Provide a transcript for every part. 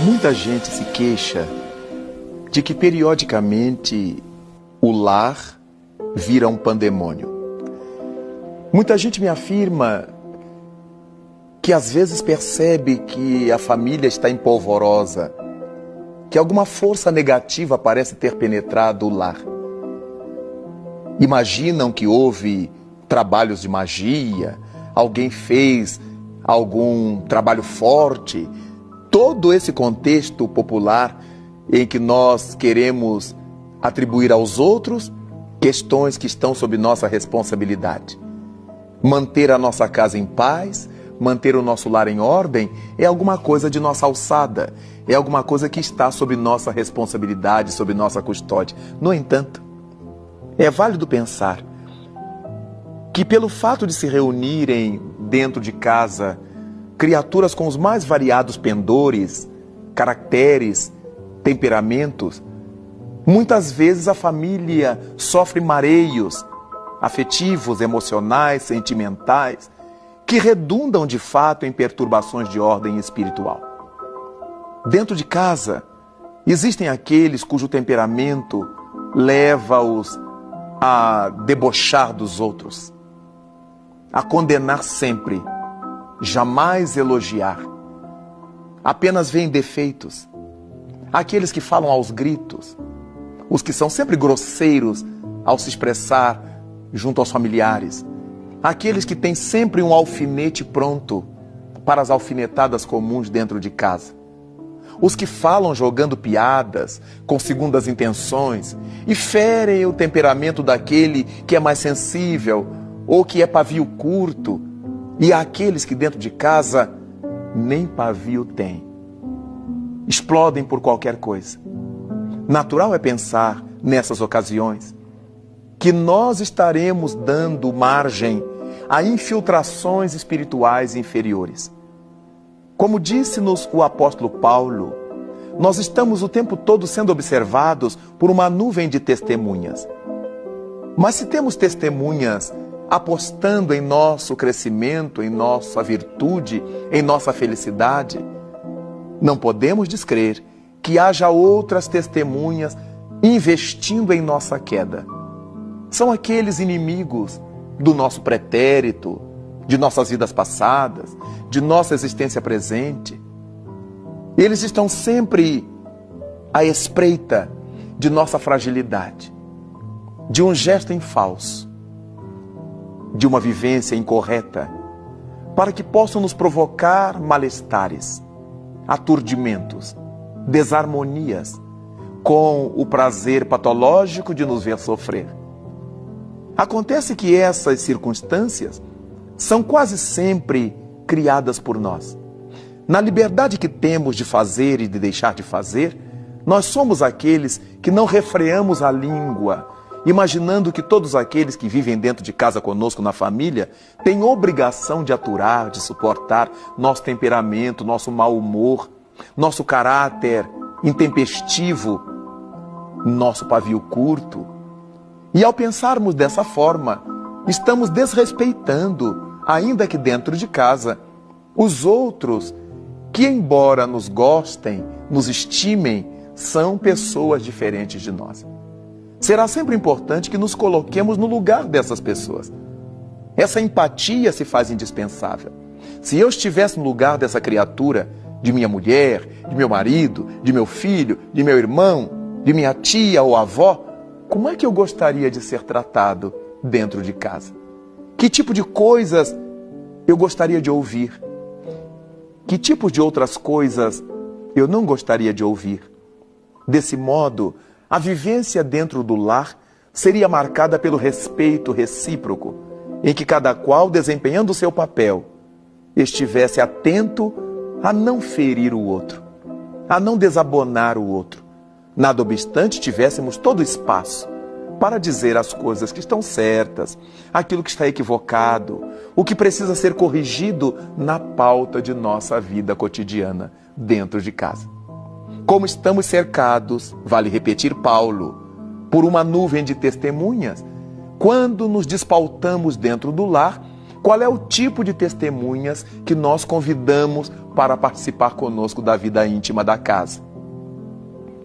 Muita gente se queixa de que periodicamente o lar vira um pandemônio. Muita gente me afirma que às vezes percebe que a família está empolvorosa, que alguma força negativa parece ter penetrado o lar. Imaginam que houve trabalhos de magia, alguém fez algum trabalho forte. Todo esse contexto popular em que nós queremos atribuir aos outros questões que estão sob nossa responsabilidade. Manter a nossa casa em paz, manter o nosso lar em ordem é alguma coisa de nossa alçada, é alguma coisa que está sob nossa responsabilidade, sob nossa custódia. No entanto, é válido pensar que pelo fato de se reunirem dentro de casa criaturas com os mais variados pendores, caracteres, temperamentos, muitas vezes a família sofre mareios afetivos, emocionais, sentimentais, que redundam de fato em perturbações de ordem espiritual. Dentro de casa, existem aqueles cujo temperamento leva-os a debochar dos outros, a condenar sempre, jamais elogiar, apenas veem defeitos. Aqueles que falam aos gritos, os que são sempre grosseiros ao se expressar junto aos familiares, aqueles que têm sempre um alfinete pronto para as alfinetadas comuns dentro de casa, os que falam jogando piadas, com segundas intenções e ferem o temperamento daquele que é mais sensível ou que é pavio curto, e há aqueles que dentro de casa nem pavio têm. Explodem por qualquer coisa. Natural é pensar, nessas ocasiões, que nós estaremos dando margem a infiltrações espirituais inferiores. Como disse-nos o apóstolo Paulo, nós estamos o tempo todo sendo observados por uma nuvem de testemunhas. Mas se temos testemunhas apostando em nosso crescimento, em nossa virtude, em nossa felicidade, não podemos descrer que haja outras testemunhas investindo em nossa queda. São aqueles inimigos do nosso pretérito, de nossas vidas passadas, de nossa existência presente. Eles estão sempre à espreita de nossa fragilidade, de um gesto em falso, de uma vivência incorreta, para que possam nos provocar malestares, aturdimentos, desarmonias, com o prazer patológico de nos ver sofrer. Acontece que essas circunstâncias são quase sempre criadas por nós. Na liberdade que temos de fazer e de deixar de fazer, nós somos aqueles que não refreamos a língua, imaginando que todos aqueles que vivem dentro de casa conosco na família têm obrigação de aturar, de suportar nosso temperamento, nosso mau humor, nosso caráter intempestivo, nosso pavio curto. E ao pensarmos dessa forma, estamos desrespeitando, ainda que dentro de casa, os outros que, embora nos gostem, nos estimem, são pessoas diferentes de nós. Será sempre importante que nos coloquemos no lugar dessas pessoas. Essa empatia se faz indispensável. Se eu estivesse no lugar dessa criatura, de minha mulher, de meu marido, de meu filho, de meu irmão, de minha tia ou avó, como é que eu gostaria de ser tratado dentro de casa? Que tipo de coisas eu gostaria de ouvir? Que tipo de outras coisas eu não gostaria de ouvir? Desse modo, a vivência dentro do lar seria marcada pelo respeito recíproco, em que cada qual, desempenhando o seu papel, estivesse atento a não ferir o outro, a não desabonar o outro. Nada obstante, tivéssemos todo espaço para dizer as coisas que estão certas, aquilo que está equivocado, o que precisa ser corrigido na pauta de nossa vida cotidiana dentro de casa. Como estamos cercados, vale repetir Paulo, por uma nuvem de testemunhas, quando nos despautamos dentro do lar, qual é o tipo de testemunhas que nós convidamos para participar conosco da vida íntima da casa.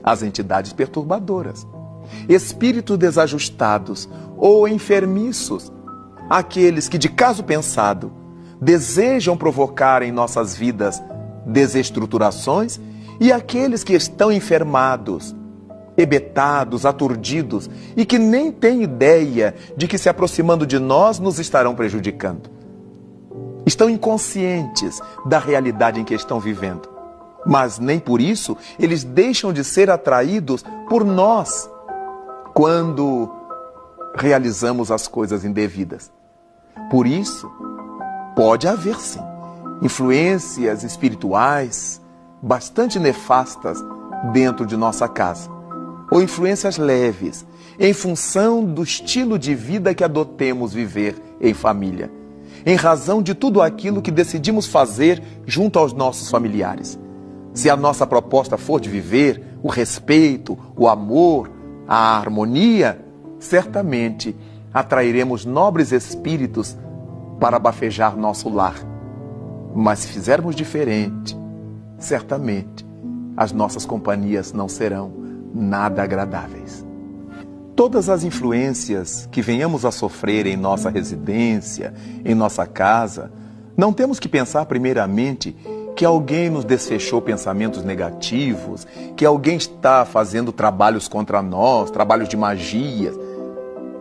As entidades perturbadoras, espíritos desajustados ou enfermiços, aqueles que, de caso pensado, desejam provocar em nossas vidas desestruturações, e aqueles que estão enfermados, hebetados, aturdidos e que nem têm ideia de que, se aproximando de nós, nos estarão prejudicando. Estão inconscientes da realidade em que estão vivendo, mas nem por isso eles deixam de ser atraídos por nós quando realizamos as coisas indevidas. Por isso, pode haver sim influências espirituais bastante nefastas dentro de nossa casa, ou influências leves, em função do estilo de vida que adotemos viver em família, em razão de tudo aquilo que decidimos fazer junto aos nossos familiares. Se a nossa proposta for de viver o respeito, o amor, a harmonia, certamente atrairemos nobres espíritos para bafejar nosso lar. Mas se fizermos diferente, certamente as nossas companhias não serão nada agradáveis. Todas as influências que venhamos a sofrer em nossa residência, em nossa casa, não temos que pensar primeiramente que alguém nos desfechou pensamentos negativos, que alguém está fazendo trabalhos contra nós, trabalhos de magia,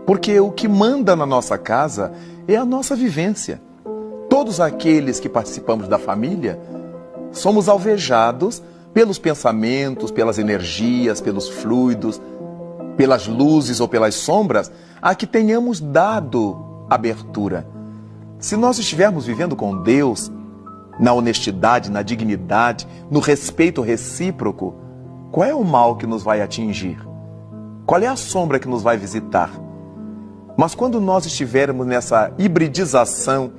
porque o que manda na nossa casa é a nossa vivência. Todos aqueles que participamos da família somos alvejados pelos pensamentos, pelas energias, pelos fluidos, pelas luzes ou pelas sombras a que tenhamos dado abertura. Se nós estivermos vivendo com Deus, na honestidade, na dignidade, no respeito recíproco, qual é o mal que nos vai atingir? Qual é a sombra que nos vai visitar? Mas quando nós estivermos nessa hibridização,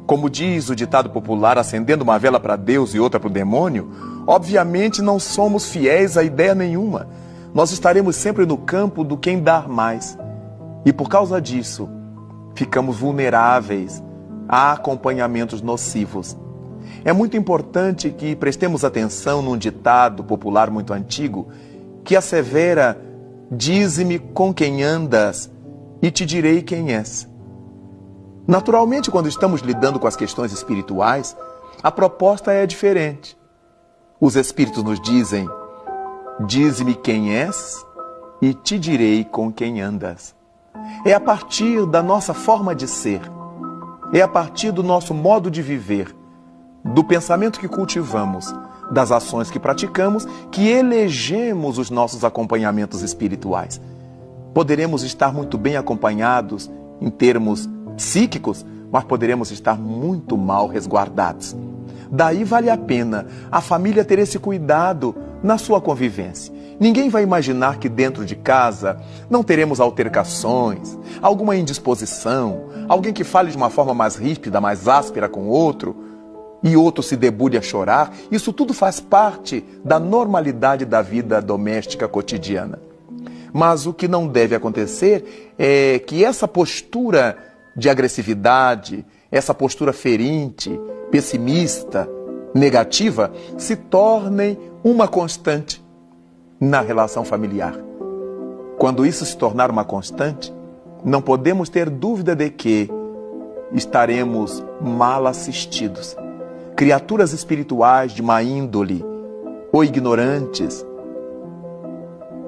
como diz o ditado popular, acendendo uma vela para Deus e outra para o demônio, obviamente não somos fiéis a ideia nenhuma. Nós estaremos sempre no campo do quem dar mais. E por causa disso, ficamos vulneráveis a acompanhamentos nocivos. É muito importante que prestemos atenção num ditado popular muito antigo, que assevera: dize-me com quem andas e te direi quem és. Naturalmente, quando estamos lidando com as questões espirituais, a proposta é diferente. Os espíritos nos dizem: dize-me quem és e te direi com quem andas. É a partir da nossa forma de ser, é a partir do nosso modo de viver, do pensamento que cultivamos, das ações que praticamos, que elegemos os nossos acompanhamentos espirituais. Poderemos estar muito bem acompanhados em termos psíquicos, mas poderemos estar muito mal resguardados. Daí vale a pena a família ter esse cuidado na sua convivência. Ninguém vai imaginar que dentro de casa não teremos altercações, alguma indisposição, alguém que fale de uma forma mais ríspida, mais áspera com o outro, e outro se debulhe a chorar. Isso tudo faz parte da normalidade da vida doméstica cotidiana. Mas o que não deve acontecer é que essa postura de agressividade, essa postura ferinte, pessimista, negativa, se tornem uma constante na relação familiar. Quando isso se tornar uma constante, não podemos ter dúvida de que estaremos mal assistidos. Criaturas espirituais de má índole, ou ignorantes,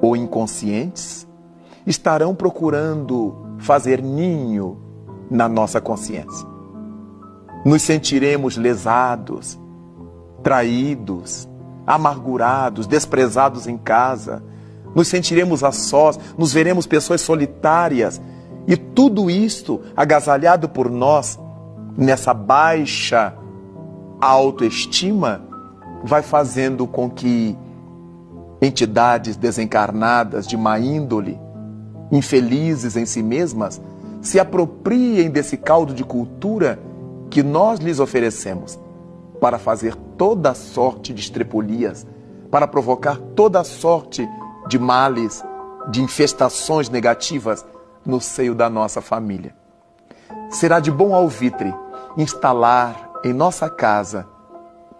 ou inconscientes, estarão procurando fazer ninho na nossa consciência. Nos sentiremos lesados, traídos, amargurados, desprezados em casa. Nos sentiremos a sós, nos veremos pessoas solitárias. E tudo isto, agasalhado por nós, nessa baixa autoestima, vai fazendo com que entidades desencarnadas de má índole, infelizes em si mesmas, se apropriem desse caldo de cultura que nós lhes oferecemos para fazer toda sorte de estrepulias, para provocar toda sorte de males, de infestações negativas no seio da nossa família. Será de bom alvitre instalar em nossa casa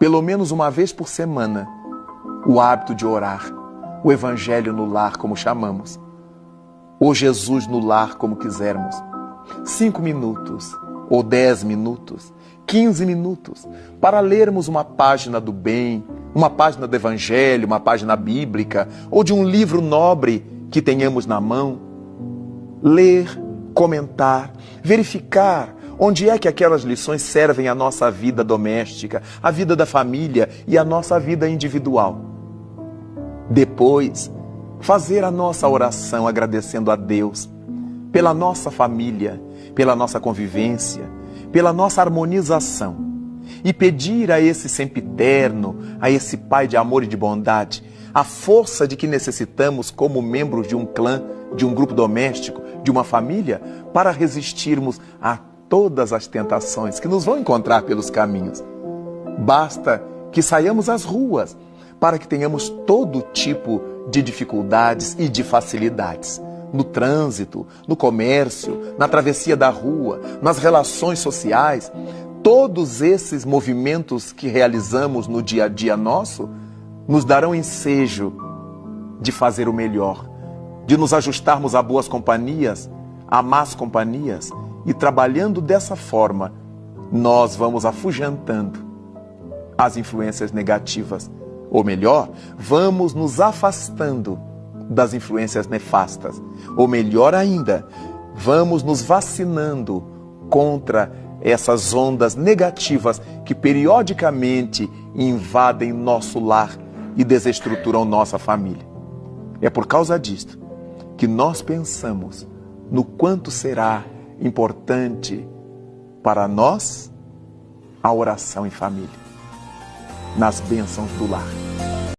pelo menos uma vez por semana, o hábito de orar, o Evangelho no lar, como chamamos, ou Jesus no lar, como quisermos. 5 minutos, ou 10 minutos, 15 minutos, para lermos uma página do bem, uma página do Evangelho, uma página bíblica, ou de um livro nobre que tenhamos na mão. Ler, comentar, verificar onde é que aquelas lições servem à nossa vida doméstica, à vida da família e à nossa vida individual. Depois, fazer a nossa oração agradecendo a Deus pela nossa família, pela nossa convivência, pela nossa harmonização, e pedir a esse sempiterno, a esse Pai de amor e de bondade, a força de que necessitamos como membros de um clã, de um grupo doméstico, de uma família, para resistirmos a todas as tentações que nos vão encontrar pelos caminhos. Basta que saiamos às ruas para que tenhamos todo tipo de dificuldades e de facilidades. No trânsito, no comércio, na travessia da rua, nas relações sociais, todos esses movimentos que realizamos no dia a dia nosso nos darão ensejo de fazer o melhor, de nos ajustarmos a boas companhias, a más companhias, e trabalhando dessa forma, nós vamos afugentando as influências negativas, ou melhor, vamos nos afastando das influências nefastas, ou melhor ainda, vamos nos vacinando contra essas ondas negativas que periodicamente invadem nosso lar e desestruturam nossa família. É por causa disto que nós pensamos no quanto será importante para nós a oração em família, nas bênçãos do lar.